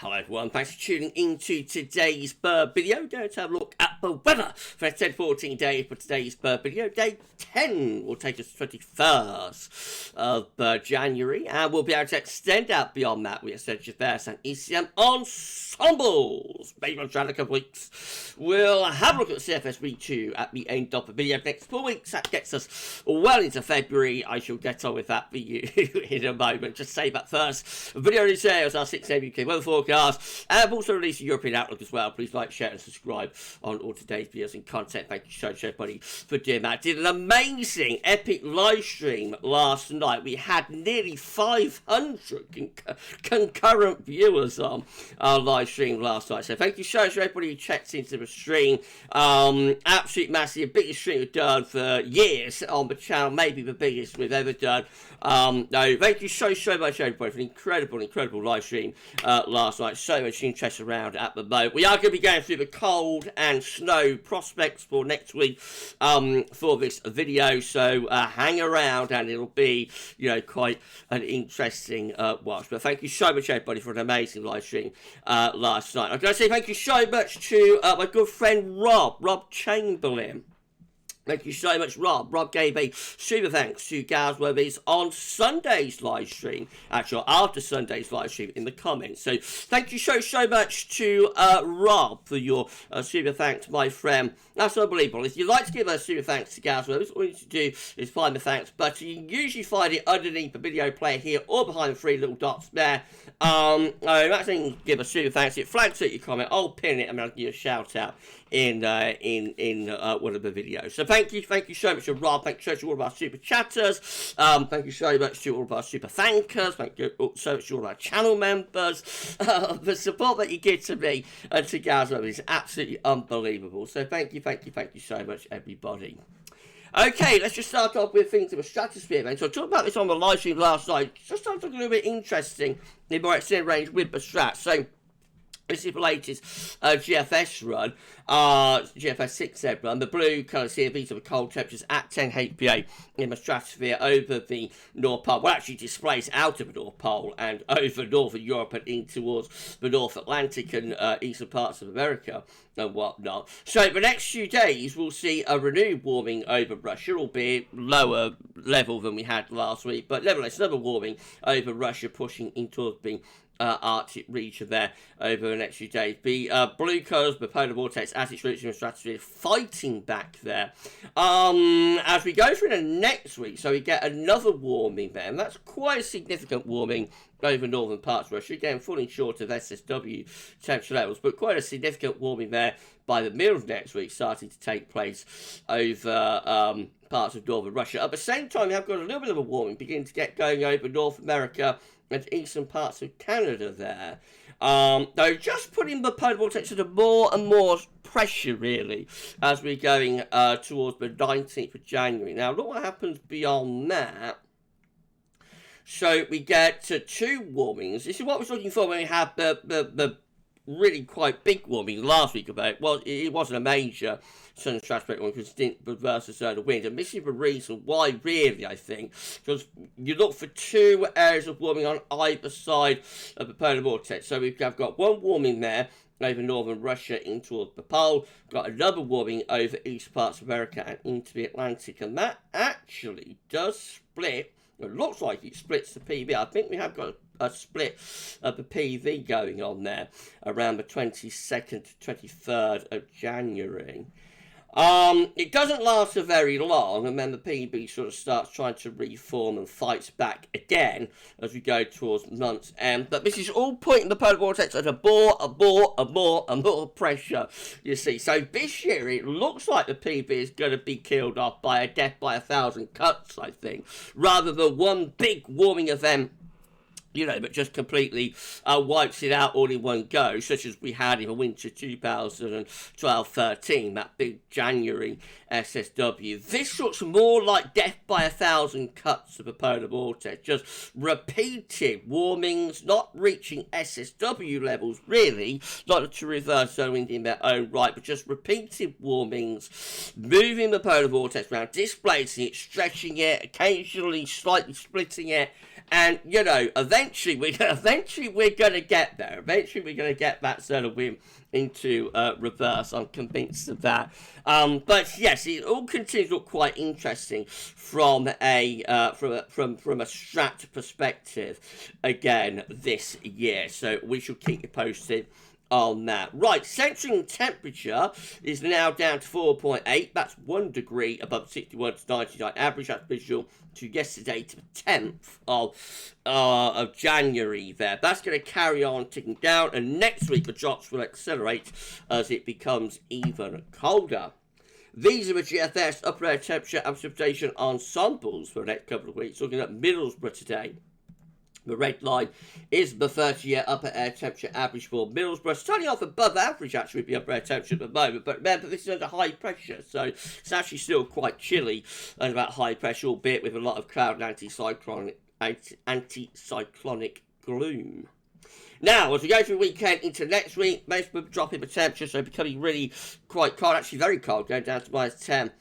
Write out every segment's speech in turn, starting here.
Hello everyone, thanks for tuning into today's bird video. Going to have a look at the weather for 10-14 days for today's bird video. Day 10 will take us to 21st of January, and we'll be able to extend out beyond that with GFS and ECM Ensembles. Maybe on trying a couple of weeks. We'll have a look at the CFS V2 at the end of the video for the next 4 weeks. That gets us well into February. I shall get on with that for you in a moment. Just say that first. Video details, our 6am UK weather forecast. And I've also released a European outlook as well. Please like, share, and subscribe on all today's videos and content. Thank you so much, everybody, for doing that. Did an amazing, epic live stream last night. We had nearly 500 concurrent viewers on our live stream last night. So thank you so much, everybody who checked into the stream. Absolute massive, biggest stream we've done for years on the channel. Maybe the biggest we've ever done. No, thank you so much, everybody, for an incredible live stream last night. So much interest around at the moment. We are going to be going through the cold and snow prospects for next week for this video, so hang around and it'll be, you know, quite an interesting watch. But thank you so much, everybody, for an amazing live stream last night. I'm going to say thank you so much to my good friend Rob Chamberlain. Thank you so much, Rob. Rob gave a super thanks to GavsWeatherVids on Sunday's live stream, actually after Sunday's live stream, in the comments. So thank you so much to Rob for your super thanks, my friend. That's unbelievable. If you'd like to give a super thanks to GavsWeatherVids, all you need to do is find the thanks button. You can usually find it underneath the video player here or behind the three little dots there. That's when you give a super thanks. It flags out your comment. I'll pin it and I'll give you a shout out in one of the videos. So thank you so much to Rob. Thank you so much to all of our super chatters. Thank you so much to all of our super thankers. Thank you so much to all of our channel members. The support that you give to me and to GavsWeatherVids is absolutely unbelievable. So thank you so much, everybody. Okay, let's just start off with things of a stratosphere then. So I talked about this on the live stream last night. Just something a little bit interesting in my extended range with the strat. So this is the latest GFS run, GFS 6 run. The blue colours here, these are the cold temperatures at 10 HPA in the stratosphere over the North Pole. Well, actually displaced out of the North Pole and over Northern Europe and in towards the North Atlantic and eastern parts of America and whatnot. So the next few days we'll see a renewed warming over Russia, albeit lower level than we had last week, but nevertheless another warming over Russia, pushing into the Arctic region there over the next few days. The blue colours, the polar vortex, as it's reaching the stratosphere, fighting back there. As we go through the next week, so we get another warming there, and that's quite a significant warming over northern parts of Russia, again falling short of SSW temperature levels, but quite a significant warming there by the middle of next week, starting to take place over parts of northern Russia. At the same time, we have got a little bit of a warming beginning to get going over North America and eastern parts of Canada there. Though just putting the polar vortex under more and more pressure, really, as we're going towards the 19th of January. Now, look what happens beyond that. So we get to two warmings. This is what I was looking for when we had the really quite big warming last week about. Well, it wasn't a major sun stratospheric one because it didn't reverse the zone of wind. And this is the reason why, really, I think, because you look for two areas of warming on either side of the polar vortex. So we've got one warming there over northern Russia in towards the pole, got another warming over east parts of America and into the Atlantic, and that actually does split. It looks like it splits the PV. I think we have got a split of the PV going on there around the 22nd to 23rd of January. It doesn't last for very long, and then the PB sort of starts trying to reform and fights back again as we go towards month's end. But this is all putting the polar vortex under more pressure, you see. So this year, it looks like the PB is going to be killed off by a death by 1,000 cuts, I think, rather than one big warming event, you know, but just completely wipes it out all in one go, such as we had in the winter 2012-13, that big January SSW. This looks more like death by 1,000 cuts of a polar vortex, just repeated warmings, not reaching SSW levels, really, not to reverse zone wind in their own right, but just repeated warmings, moving the polar vortex around, displacing it, stretching it, occasionally slightly splitting it, And, you know, eventually we're going to get there. Eventually we're going to get that sort of wind into reverse. I'm convinced of that. But yes, it all continues to look quite interesting from a strat perspective again this year. So we shall keep you posted on that. Right, centering temperature is now down to 4.8. That's 1 degree above 61 to 99 average. That's visual to yesterday, to the 10th of January there. That's going to carry on ticking down, and next week the drops will accelerate as it becomes even colder. These are the GFS upper air temperature and precipitation ensembles for the next couple of weeks. Looking at Middlesbrough today. The red line is the 30-year upper air temperature average for Middlesbrough. Starting off above average, actually, with the upper air temperature at the moment. But remember, this is under high pressure, so it's actually still quite chilly under that high pressure, albeit with a lot of cloud and anticyclonic gloom. Now, as we go through the weekend into next week, most of them dropping the temperature, so becoming really quite cold, actually very cold, going down to -10.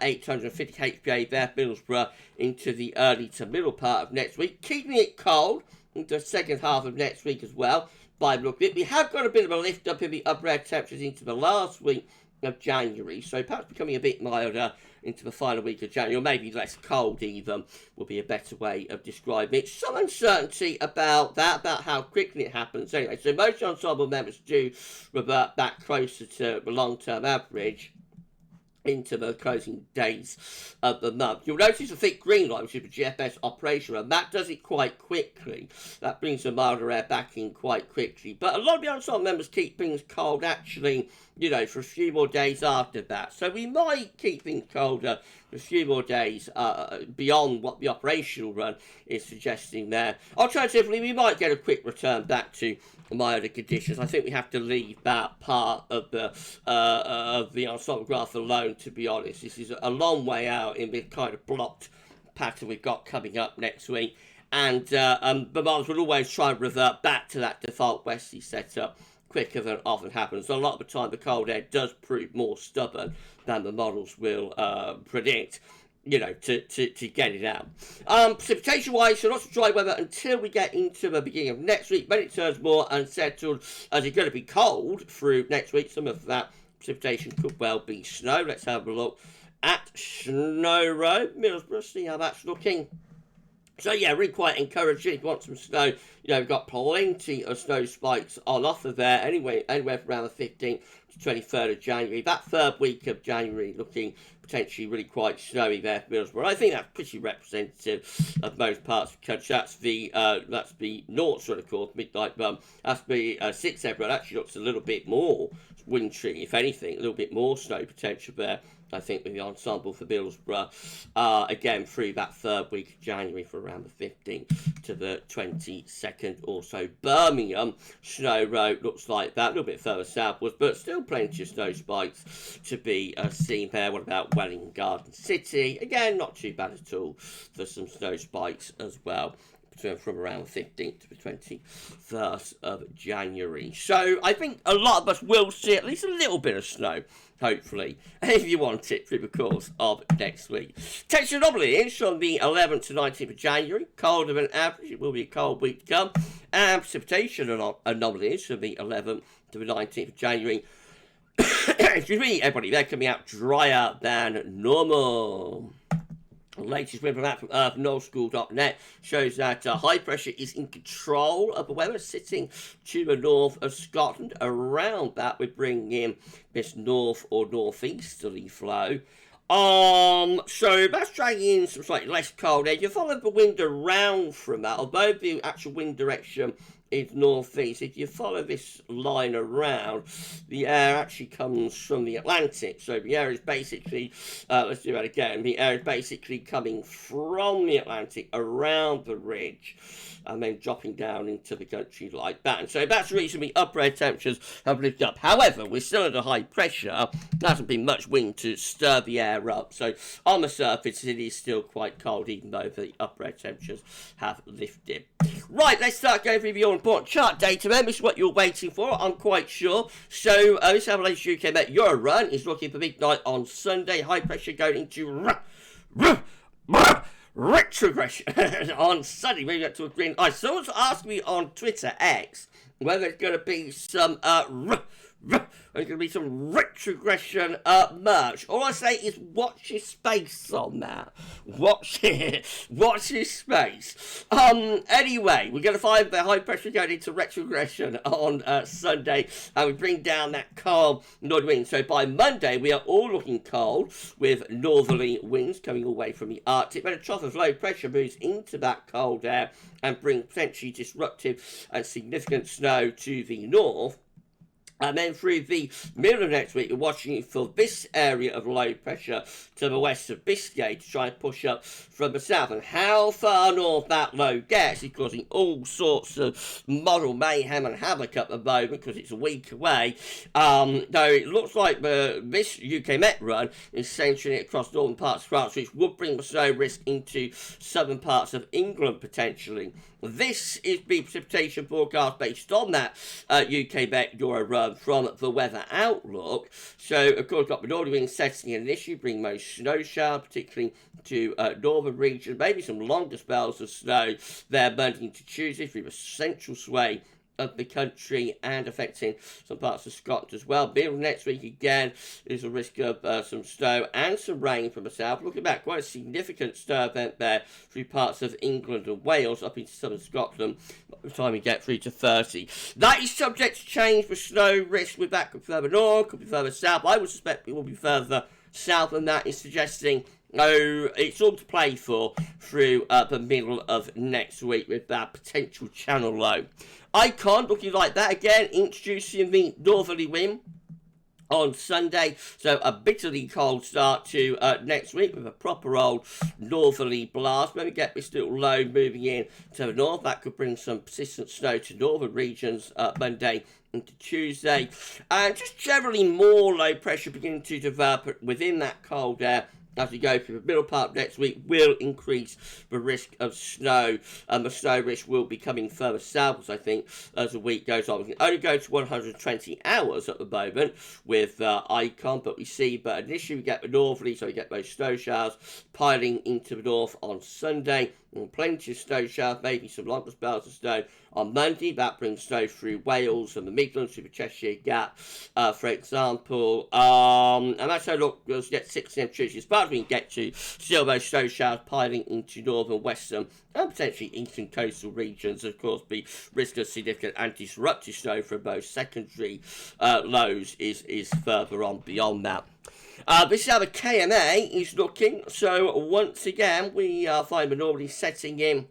850 HPA there, Middlesbrough, into the early to middle part of next week, keeping it cold into the second half of next week as well. By the look of it, we have got a bit of a lift up in the upper air temperatures into the last week of January, so perhaps becoming a bit milder into the final week of January, or maybe less cold even, will be a better way of describing it. Some uncertainty about that, about how quickly it happens anyway. So most ensemble members do revert back closer to the long-term average into the closing days of the month. You'll notice a thick green line, which is the GFS operation, and that does it quite quickly. That brings the milder air back in quite quickly. But a lot of the ensemble members keep things cold, actually, you know, for a few more days after that. So we might keep things colder for a few more days beyond what the operational run is suggesting there. Alternatively, we might get a quick return back to milder conditions. I think we have to leave that part of the ensemble graph alone, to be honest. This is a long way out in the kind of blocked pattern we've got coming up next week. And the models will always try and revert back to that default westerly setup quicker than often happens. So a lot of the time the cold air does prove more stubborn than the models will predict, you know, to get it out. Precipitation-wise, so lots of dry weather until we get into the beginning of next week. Then it turns more unsettled as it's going to be cold through next week. Some of that precipitation could well be snow. Let's have a look at Snow Road, Middlesbrough, see how that's looking. So yeah, really quite encouraging. If you want some snow, you know, we've got plenty of snow spikes on offer there. Anyway, anywhere from around the 15th to 23rd of January. That third week of January looking potentially really quite snowy there for Middlesbrough. I think that's pretty representative of most parts of the country. That's the North sort of course, midnight bum. That's the 6th February. Actually looks a little bit more wintry, if anything, a little bit more snow potential there, I think, with the ensemble for Middlesbrough, again, through that third week of January for around the 15th to the 22nd or so. Birmingham, Snow Road looks like that, a little bit further southwards, but still plenty of snow spikes to be seen there. What about Welling Garden City? Again, not too bad at all for some snow spikes as well, from around the 15th to the 21st of January. So I think a lot of us will see at least a little bit of snow, hopefully, if you want it, through the course of next week. Temperature anomalies from the 11th to 19th of January. Colder than average. It will be a cold week to come. And precipitation anomalies from the 11th to the 19th of January. Excuse me, everybody. They're coming out drier than normal. The latest weather map from northschool.net shows that high pressure is in control of the weather, sitting to the north of Scotland. Around that, we're bringing in this north or northeasterly flow. So that's dragging in some slightly less cold air. You follow the wind around from that, although the actual wind direction is northeast. If you follow this line around, the air actually comes from the Atlantic. So the air is basically, let's do that again. The air is basically coming from the Atlantic around the ridge and then dropping down into the country like that. And so that's the reason the upper air temperatures have lifted up. However, we're still under high pressure. There hasn't been much wind to stir the air up. So on the surface, it is still quite cold, even though the upper air temperatures have lifted. Right, let's start going through the all-important chart data then. This is what you're waiting for, I'm quite sure. So this Avalanche UK Met Euro run is looking for midnight on Sunday. High pressure going into retrogression on Sunday. Maybe up to a green. Someone's asked me on Twitter X whether there's going to be some there's going to be some retrogression merch. All I say is watch your space on that. Watch your space. Anyway, we're going to find the high pressure going into retrogression on Sunday, and we bring down that calm northern wind. So by Monday, we are all looking cold with northerly winds coming all the way from the Arctic. When a trough of low pressure moves into that cold air and brings potentially disruptive and significant snow to the north. And then through the middle of next week, we're watching for this area of low pressure to the west of Biscay to try and push up from the south. And how far north that low gets is causing all sorts of model mayhem and havoc at the moment because it's a week away. Though it looks like this UK Met run is centering it across northern parts of France, which would bring the snow risk into southern parts of England potentially. This is the precipitation forecast based on that UK Met Euro run from the Weather Outlook. So, of course, got the northern winds setting in an issue, bring most snow showers, particularly to northern regions, maybe some longer spells of snow there Monday into Tuesday through the central sway of the country and affecting some parts of Scotland as well. Middle next week again is a risk of some snow and some rain from the south. Looking back, quite a significant snow event there through parts of England and Wales up into southern Scotland by the time we get through to 30. That is subject to change for snow risk. With that could be further north, could be further south. I would suspect it will be further south, and that is suggesting it's all to play for through the middle of next week with that potential channel low. Icon looking like that again, introducing the northerly wind on Sunday, so a bitterly cold start to next week with a proper old northerly blast. When we get this little low moving in to the north, that could bring some persistent snow to northern regions Monday into Tuesday, and just generally more low pressure beginning to develop within that cold air as we go through the middle part of next week will increase the risk of snow. The snow risk will be coming further southwards, I think, as the week goes on. We can only go to 120 hours at the moment with Icon, but we see, but initially we get the northerly, so we get those snow showers piling into the north on Sunday. And plenty of snow showers, maybe some longer spells of snow on Monday. That brings snow through Wales and the Midlands, through the Cheshire Gap, for example. And that's how look, we'll get 16 Tuesday. As far as we can get to, still those snow showers piling into northern, western, and potentially eastern coastal regions. Of course, the risk of significant and disruptive snow from both secondary lows is further on beyond that. This is how the KMA is looking. So once again, we find the normally setting in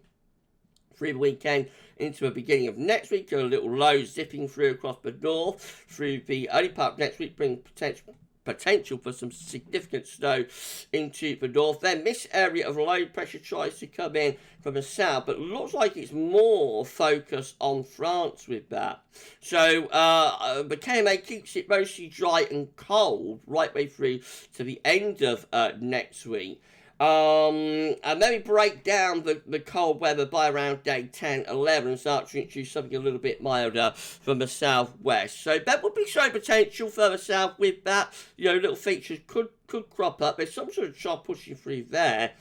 through the weekend into the beginning of next week. A little low zipping through across the north through the early part of next week, bring potential for some significant snow into the north. Then this area of low pressure tries to come in from the south, but looks like it's more focused on France with that. So the KMA keeps it mostly dry and cold right way through to the end of next week. And then we break down the cold weather by around day 10, 11 and start to introduce something a little bit milder from the southwest. So that would be show potential further south with that. You know, little features could crop up. There's some sort of chop pushing through there,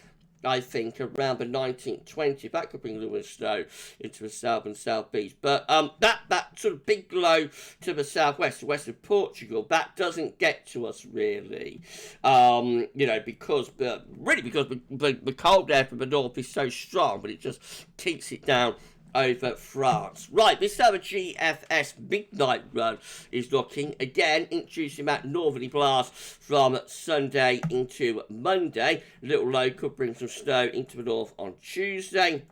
I think, around the 19th, 20th. That could bring a little bit of snow into the south and southeast. But that sort of big low to the southwest, the west of Portugal, that doesn't get to us really. You know, because the cold air from the north is so strong, but it just keeps it down over France. Right, this other GFS midnight run is looking, again, introducing that northerly blast from Sunday into Monday. Little low could bring some snow into the north on Tuesday.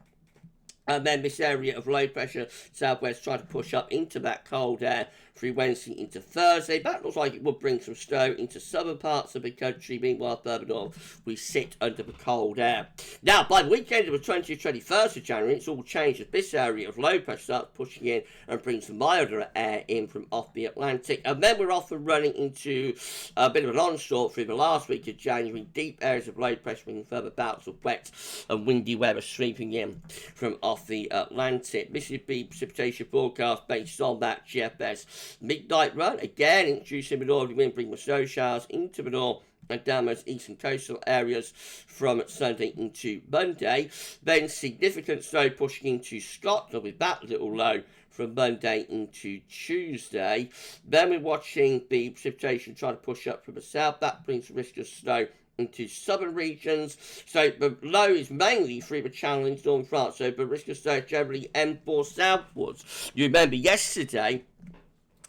And then this area of low pressure southwest trying to push up into that cold air through Wednesday into Thursday. That looks like it would bring some snow into southern parts of the country. Meanwhile, further north, we sit under the cold air. Now, by the weekend of the 20th, 21st of January, it's all changed as this area of low pressure starts pushing in and brings some milder air in from off the Atlantic. And then we're off and running into a bit of an onslaught through the last week of January. Deep areas of low pressure bringing further bouts of wet and windy weather sweeping in from off the Atlantic. This is the precipitation forecast based on that GFS midnight run. Again, introducing the northerly wind, bringing the snow showers into the north and down most eastern coastal areas from Sunday into Monday. Then significant snow pushing into Scotland with that little low from Monday into Tuesday. Then we're watching the precipitation trying to push up from the south. That brings the risk of snow into southern regions. So the low is mainly through the Channel into northern France. So the risk of snow generally M4 southwards. You remember yesterday,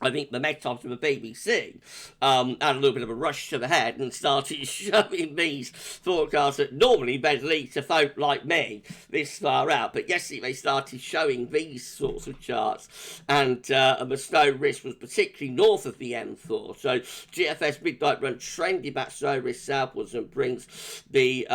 I think the Metos from the BBC had a little bit of a rush to the head and started showing these forecasts that normally they'd lead to folk like me this far out. But yesterday they started showing these sorts of charts, and the snow risk was particularly north of the M4. So GFS midnight run trending back snow risk southwards and brings the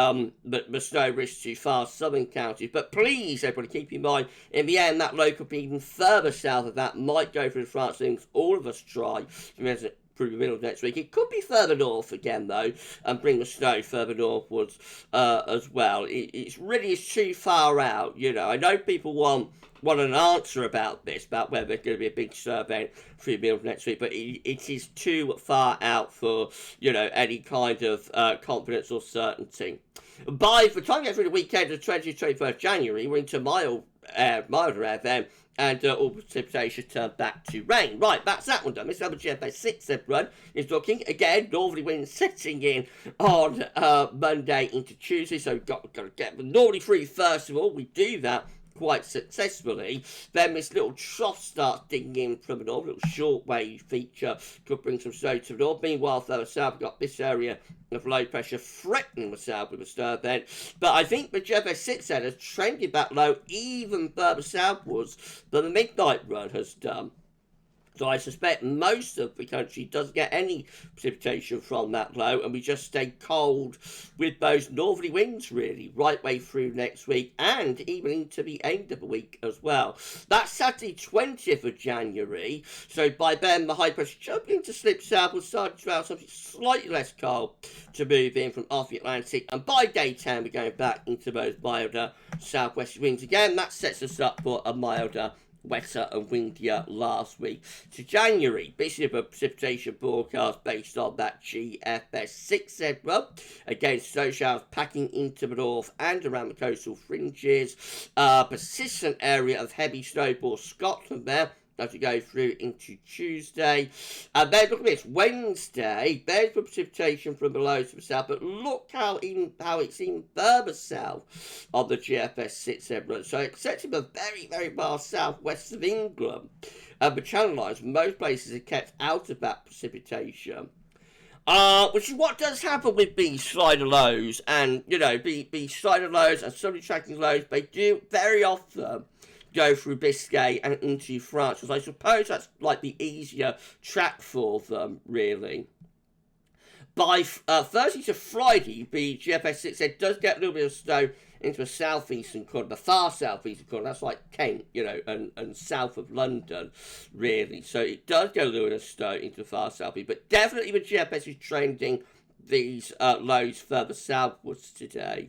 snow risk to far southern counties. But please, everybody, keep in mind, in the end, that low could be even further south of that, might go through France. All of us try through the middle of next week. It could be further north again, though, and bring the snow further northwards as well. It really is too far out, you know. I know people want an answer about this, about whether there's going to be a big snow event through the middle of next week, but it is too far out for, you know, any kind of confidence or certainty. By the time we get through the weekend of 20th, 21st January, we're into milder air then, and all precipitation turned back to rain. Right, that's that one done. This other GFS 6 run is looking, again, northerly winds setting in on Monday into Tuesday, so we've got to get the northerly through first of all. We do that quite successfully. Then this little trough starts digging in from the north, little shortwave feature could bring some snow to the north. Meanwhile, further south, we've got this area of low pressure threatening the south with a snow event. But I think the GFS 6 has trended back low even further southwards than the midnight run has done. So I suspect most of the country doesn't get any precipitation from that low, and we just stay cold with those northerly winds, really, right way through next week and even into the end of the week as well. That's Saturday, 20th of January. So by then, the high pressure jumping to slip southwards, starting to allow something slightly less cold to move in from off the Atlantic. And by daytime, we're going back into those milder southwest winds again. That sets us up for a milder, wetter and windier last week to January. This is a precipitation forecast based on that GFS 6 run. Again, snow showers packing into the north and around the coastal fringes. Persistent area of heavy snowfall Scotland there as we go through into Tuesday. And then look at this, Wednesday, there's the precipitation from below to the south, but look how it's even further south of the GFS 6 run. So excepting the very, very far southwest of England, the Channel lines, most places are kept out of that precipitation. Which is what does happen with these slider lows, and, you know, the slider lows and some tracking lows, they do very often go through Biscay and into France, because I suppose that's like the easier track for them, really. By Thursday to Friday, the GFS 6 does get a little bit of snow into the southeastern corner, the far southeastern corner. That's like Kent, you know, and south of London, really. So it does get a little bit of snow into the far southeast, but definitely the GFS is trending these lows further southwards today.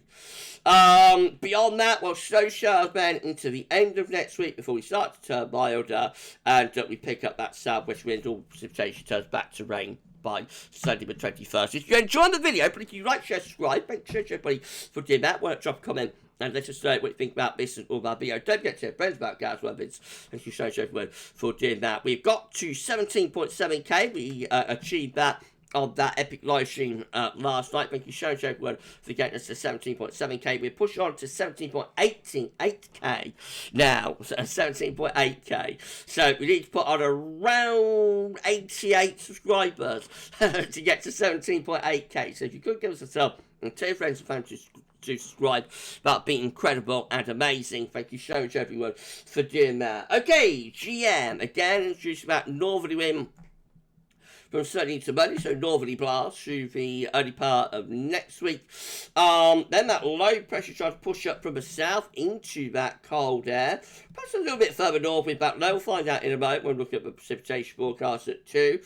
Beyond that, well, snow showers then into the end of next week before we start to turn milder, and we pick up that southwest wind. All precipitation turns back to rain by Sunday the 21st. If you enjoyed the video, please do like, share, subscribe. Thank you everybody for doing that. Why not drop a comment and let us know what you think about this and all of our video. Don't forget to tell friends about GavsWeatherVids. Thank you so much everyone for doing that. We've got to 17.7k. We achieved that on that epic live stream last night. Thank you so much everyone for getting us to 17.7k. We're pushing on to 17.8k now. So 17.8k. So we need to put on around 88 subscribers to get to 17.8k. So if you could give us a sub and tell your friends and family to subscribe, that'd be incredible and amazing. Thank you so much everyone for doing that. Okay, GM again introduced about northerly wind from Sunday to Monday, so northerly blast through the early part of next week. Then that low pressure tries to push up from the south into that cold air. Perhaps a little bit further north with that low. We'll find out in a moment when we look at the precipitation forecast at 2.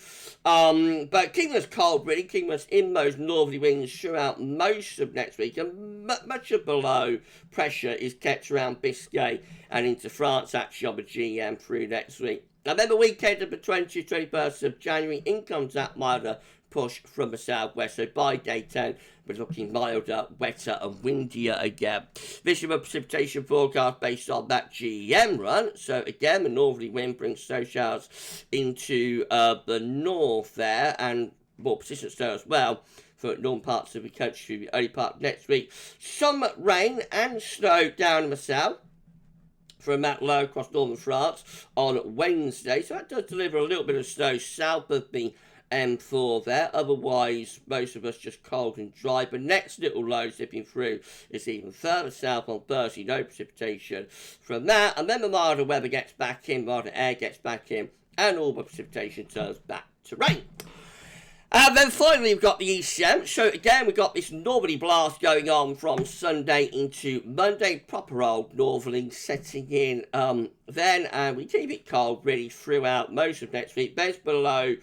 But keeping us cold, really, keeping us in those northerly winds throughout most of next week. And much of the low pressure is kept around Biscay and into France, actually, on the GM through next week. And then the weekend of the 20th, 21st of January, in comes that milder push from the southwest. So by day 10, we're looking milder, wetter and windier again. This is a precipitation forecast based on that GEM run. So again, the northerly wind brings snow showers into the north there, and more persistent snow as well for northern parts of the country the early part of next week. Some rain and snow down in the south from that low across northern France on Wednesday. So that does deliver a little bit of snow south of the M4 there. Otherwise, most of us just cold and dry. But next little low zipping through is even further south on Thursday. No precipitation from that. And then the milder weather gets back in, milder air gets back in, and all the precipitation turns back to rain. And then finally we've got the ECM. So again, we've got this northerly blast going on from Sunday into Monday. Proper old northerly setting in then. And we keep it cold really throughout most of next week. There's below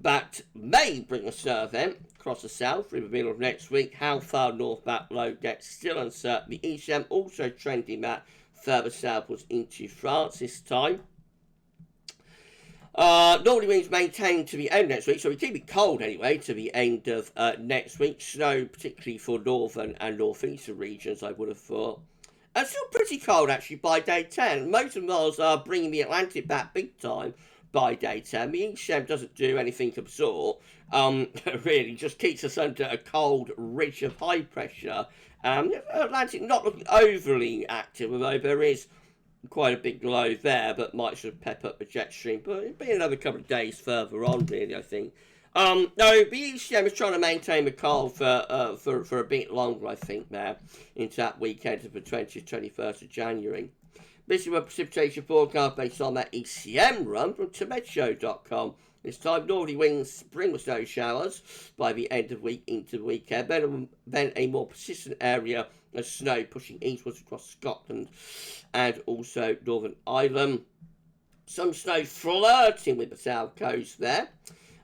that may bring a snow event across the south through the middle of next week. How far north that low gets still uncertain. The ECM also trending that further southwards into France this time. Northerly winds maintained to the end of next week, so we keep it cold anyway to the end of next week. Snow particularly for northern and northeastern regions, I would have thought. And still pretty cold actually by day 10. Most of the miles are bringing the Atlantic back big time by day 10. The ECM doesn't do anything of the sort. Really just keeps us under a cold ridge of high pressure. Atlantic not looking overly active, although there is quite a big low there, but might sort of pep up the jet stream. But it'll be another couple of days further on, really, I think. No, the ECM is trying to maintain the cold for a bit longer, I think, now, into that weekend of the 20th, 21st of January. This is a precipitation forecast based on that ECM run from Shoutout.com. This time, northerly winds bring the snow showers by the end of the week into the weekend. Then a more persistent area of snow pushing eastwards across Scotland and also Northern Ireland. Some snow flirting with the south coast there.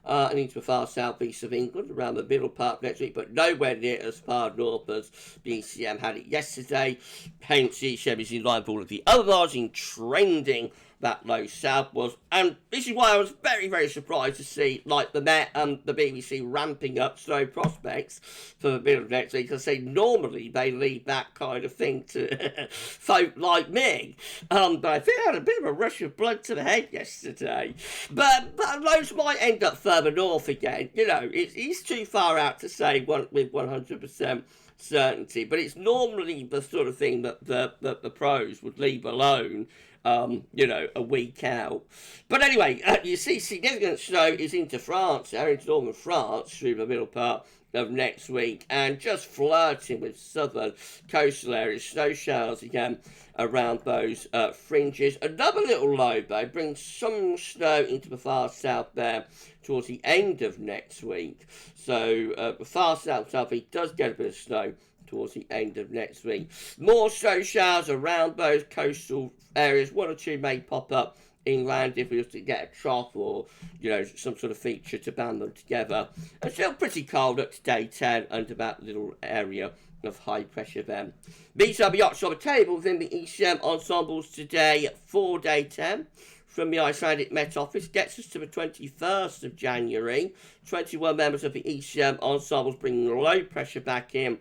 And into the far southeast of England around the middle part of next week, but nowhere near as far north as the ECM had it yesterday. Hence, the ECM is in line with all of the other bars in trending that low southwards. And this is why I was very, very surprised to see, like, the Met and the BBC ramping up snow prospects for the middle of next week. I say normally they leave that kind of thing to folk like me. But I think I had a bit of a rush of blood to the head yesterday. But those might end up further north again. You know, it's too far out to say with 100% certainty. But it's normally the sort of thing that the pros would leave alone. You know, a week out. But anyway, you see significant snow is into France, into northern France through the middle part of next week, and just flirting with southern coastal areas. Snow showers again around those fringes. Another little low, though, brings some snow into the far south there towards the end of next week. So the far southeast does get a bit of snow towards the end of next week. More snow showers around those coastal areas. One or two may pop up inland if we was to get a trough or, you know, some sort of feature to band them together. It's still pretty cold up to day 10 under that little area of high pressure then. These are the options on the table within the ECM ensembles today for day 10. From the Icelandic Met Office gets us to the 21st of January. 21 members of the ECM ensembles bringing low pressure back in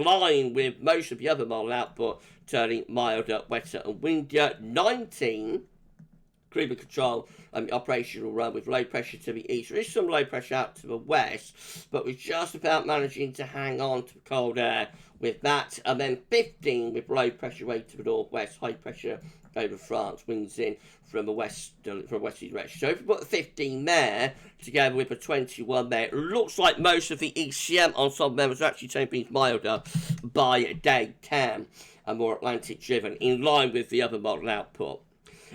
line with most of the other model output, turning milder, wetter and windier. 19 climate control and the operational run with low pressure to the east. There is some low pressure out to the west, but we're just about managing to hang on to the cold air with that. And then 15 with low pressure way to the northwest, high pressure over France, winds in from the west, from westerly direction. So if we put the 15 there together with the 21 there, it looks like most of the ECM ensemble members are actually taking things milder by day 10 and more Atlantic driven, in line with the other model output.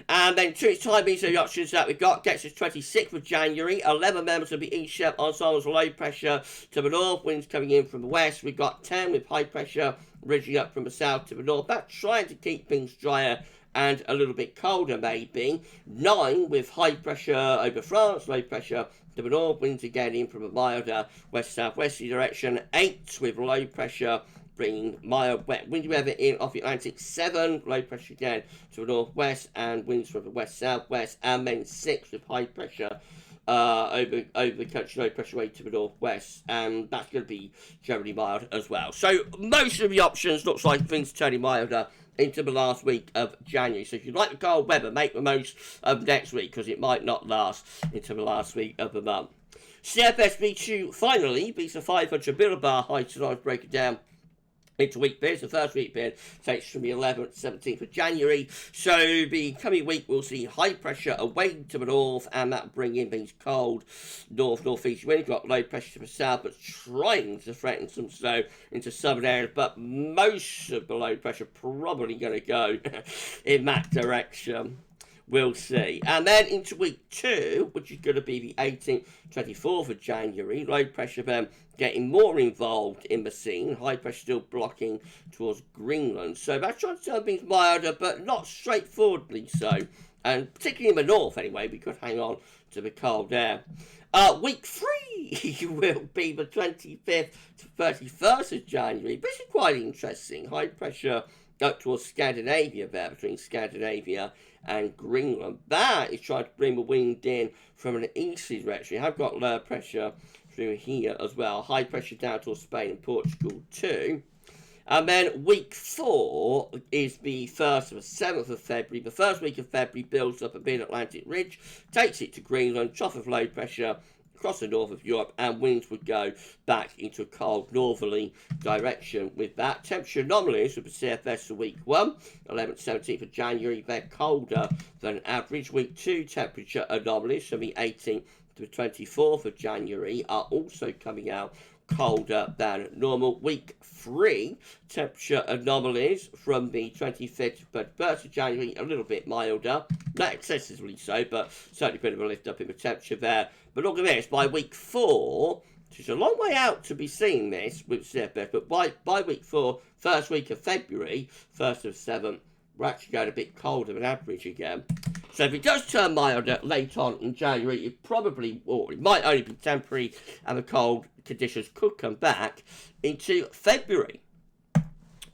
And then 2 time these are the options that we've got. Gets us 26th of January. 11 members of the ECM ensembles, low pressure to the north, winds coming in from the west. We've got 10 with high pressure ridging up from the south to the north. That's trying to keep things drier and a little bit colder maybe. 9 with high pressure over France, low pressure to the north, winds again in from a milder west-southwesterly direction. 8 with low pressure bringing mild, wet, windy weather in off the Atlantic. 7, low pressure again to the northwest and winds from the west-southwest. And then 6 with high pressure over the country, low pressure way to the northwest, and that's going to be generally mild as well. So most of the options looks like things turning milder into the last week of January. So if you like the cold weather, make the most of next week, because it might not last into the last week of the month. CFS V2 finally beats a 500 millibar high tonight, break it down into week periods. The first week period takes from the 11th to 17th of January. So the coming week we'll see high pressure away to the north, and that'll bring in these cold north-northeast winds. We've got low pressure to the south, but trying to threaten some snow into southern areas. But most of the low pressure probably going to go in that direction. We'll see. And then into week 2, which is going to be the 18th, 24th of January, low pressure then getting more involved in the scene. High pressure still blocking towards Greenland. So that's trying to turn things milder, but not straightforwardly so. And particularly in the north, anyway, we could hang on to the cold air. Week 3 will be the 25th to 31st of January. This is quite interesting. High pressure up towards Scandinavia there, between Scandinavia and Greenland. That is trying to bring the wind in from an easterly direction. You have got low pressure through here as well. High pressure down towards Spain and Portugal too. And then week 4 is the 1st to the 7th of February. The first week of February builds up a mid-Atlantic ridge, takes it to Greenland, trough of low pressure across the north of Europe, and winds would go back into a cold northerly direction with that. Temperature anomalies with the CFS for week 1, 11th to 17th of January, they're colder than average. Week 2 temperature anomalies from the 18th to the 24th of January are also coming out colder than normal. Week 3 temperature anomalies from the 25th to 31st of January, a little bit milder, not excessively so, but certainly a bit of a lift up in the temperature there. But look at this, by week 4, which is a long way out to be seeing this with CFS, but by week 4, first week of February, 1st of 7th, we're actually going a bit colder than average again. So if it does turn milder late on in January, it probably, or it might only be temporary, and the cold conditions could come back into February.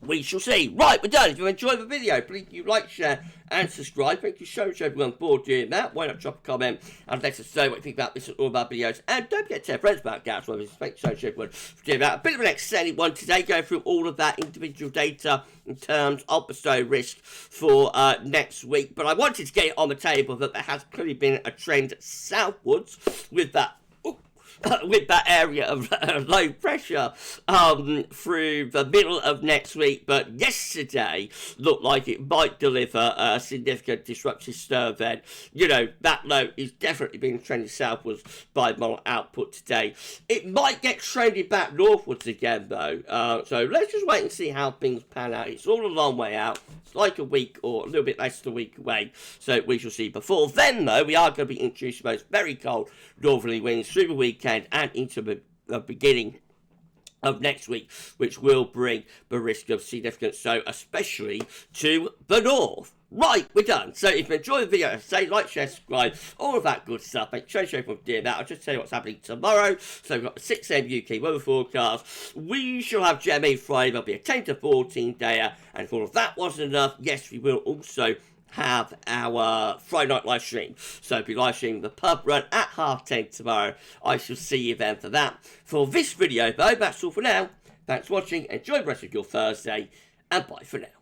We shall see. Right, we're done. If you enjoyed the video, please you like, share, and subscribe. Thank you so much, everyone, for doing that. Why not drop a comment and let us know what you think about this and all of our videos. And don't forget to tell friends about GavsWeatherVids. Thank you so much, everyone, for doing that. A bit of an extended one today, going through all of that individual data in terms of the snow risk for next week. But I wanted to get it on the table that there has clearly been a trend southwards with that area of low pressure through the middle of next week, but yesterday looked like it might deliver a significant disruptive snow event. You know, that low is definitely being trended southwards by model output today. It might get trended back northwards again, though, so let's just wait and see how things pan out. It's all a long way out. It's like a week or a little bit less than a week away, so we shall see. Before then, though, we are going to be introducing those very cold northerly winds through the weekend and into the beginning of next week, which will bring the risk of significant snow, especially to the north. Right, we're done. So if you enjoyed the video, say like, share, subscribe, all of that good stuff. Make sure everyone doing that. I'll just tell you what's happening tomorrow. So we've got the 6 AM UK weather forecast. We shall have GMA Friday. There'll be a 10 to 14 dayer. And if all of that wasn't enough, yes, we will also have our Friday night live stream. So we'll be live streaming the pub run at 10:30 tomorrow. I shall see you then for that. For this video, though, that's all for now. Thanks for watching. Enjoy the rest of your Thursday. And bye for now.